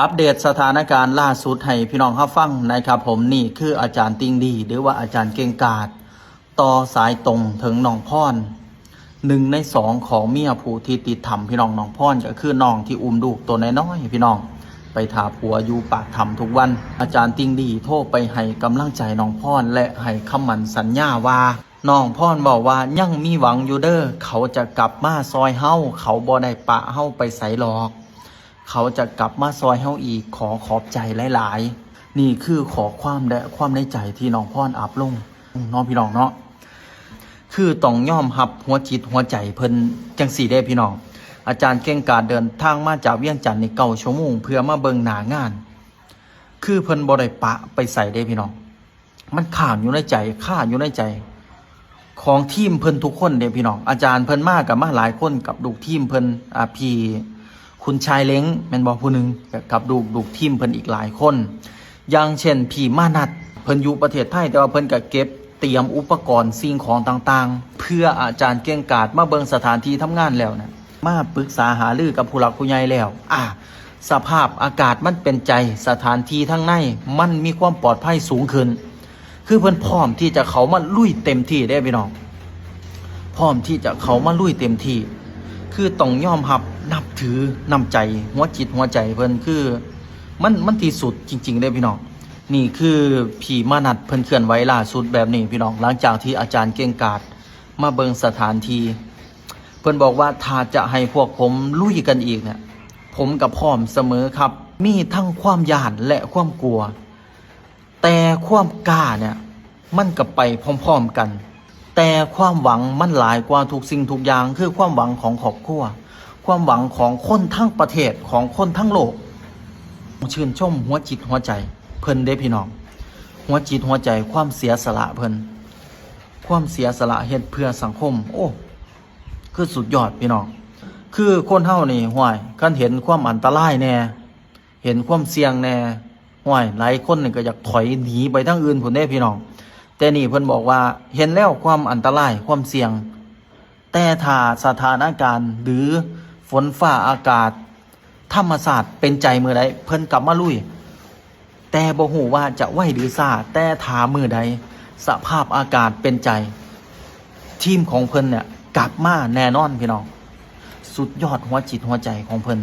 อัปเดตสถานการณ์ล่าสุดให้พี่น้องรับฟังนะครับผมนี่คืออาจารย์ติงดีหรือว่าอาจารย์เก่งกาจต่อสายตรงถึงน้องพร1 ใน 2ของเมียผู้ที่ติดถ้ำพี่น้องน้องพรก็คือน้องที่อุ้มลูกตัวน้อยๆพี่น้องไปถาผัวอยู่ปากถ้ำทุกวันอาจารย์ติงดีโทรไปให้กำลังใจน้องพรและให้คำมั่นสัญญาว่าน้องพรบอกว่ายังมีหวังอยู่เด้อเขาจะกลับมาซอยเฮาเขาบ่ได้ปะเฮาไปไสหรอกเขาจะกลับมาซอยเฮาอีกขอขอบใจหลายๆนี่คือขอความในใจที่น้องพรอัพลงน้องพี่น้องเนาะคือต้องยอมรับหัวจิตหัวใจเพิ่นจังสี่ได้พี่น้องอาจารย์เก่งกาจเดินทางมาจากเวียงจันทน์ใน9 ชั่วโมงเพื่อมาเบิ่งหน้างานคือเพิ่นบ่ได้ปะไปใส่ได้พี่น้องมันข้างอยู่ในใจข้าอยู่ในใจของทีมเพิ่นทุกคนเด้พี่น้องอาจารย์เพิ่นมากับมาหลายคนกับลูกทีมเพิ่นพี่คุณชายเล้งแม่นบ่ผู้หนึงกับลูกทีมเพิ่นอีกหลายคนอย่างเช่นพี่มานัดเพิ่นอยู่ประเทศไทยแต่ว่าเพิ่นก็เก็บเตรียมอุปกรณ์สิ่งของต่างๆเพื่ออาจารย์เก่งกาจมาเบิ่งสถานที่ทำงานแล้วนะมาปรึกษาหารือกับผู้หลักผู้ใหญ่แล้วสภาพอากาศมันเป็นใจสถานที่ทั้งในมันมีความปลอดภัยสูงขึ้นคือเพิ่นพร้อมที่จะเขามาลุยเต็มที่ได้พี่น้องพร้อมที่จะเขามาลุยเต็มที่คือต้องยอมรับนับถือนำใจหัวจิตหัวใจเพิ่นคือมันที่สุดจริงๆได้พี่น้องนี่คือพี่มานัดเพิ่นเคลื่อนไหวล่าสุดแบบนี้พี่น้องหลังจากที่อาจารย์เก่งกาจมาเบิ่งสถานที่เพิ่นบอกว่าถ้าจะให้พวกผมลุยกันอีกเนี่ยผมกับพร้อมเสมอครับมีทั้งความย่านและความกลัวแต่ความกล้าเนี่ยมันก็ไปพร้อมๆกันแต่ความหวังมันหลายกว่าทุกสิ่งทุกอย่างคือความหวังของครอบครัวความหวังของคนทั้งประเทศของคนทั้งโลกชื่นชมหัวจิตหัวใจเพิ่นเด้พี่น้องหัวจิตหัวใจความเสียสละเพิ่นความเสียสละเฮ็ดเพื่อสังคมโอ้คือสุดยอดพี่น้องคือคนเฮานี่ห่วยคันเห็นความอันตรายแน่เห็นความเสี่ยงแน่ห่วยหลายคนนี่ก็อยากถอยหนีไปทางอื่นพุ่นเด้พี่น้องแต่นี่เพิ่นบอกว่าเห็นแล้วความอันตรายความเสี่ยงแต่ถ้าสถานการณ์หรือฝนฟ้าอากาศธรรมศาสตร์เป็นใจมื้อใดเพิ่นกลับมาลุยแต่บ่ฮู้ว่าจะไวหรือซ่าแต่ถ้ามื้อใดสภาพอากาศเป็นใจทีมของเพิ่นเนี่ยกลับมาแน่นอนพี่น้องสุดยอดหัวจิตหัวใจของเพิ่น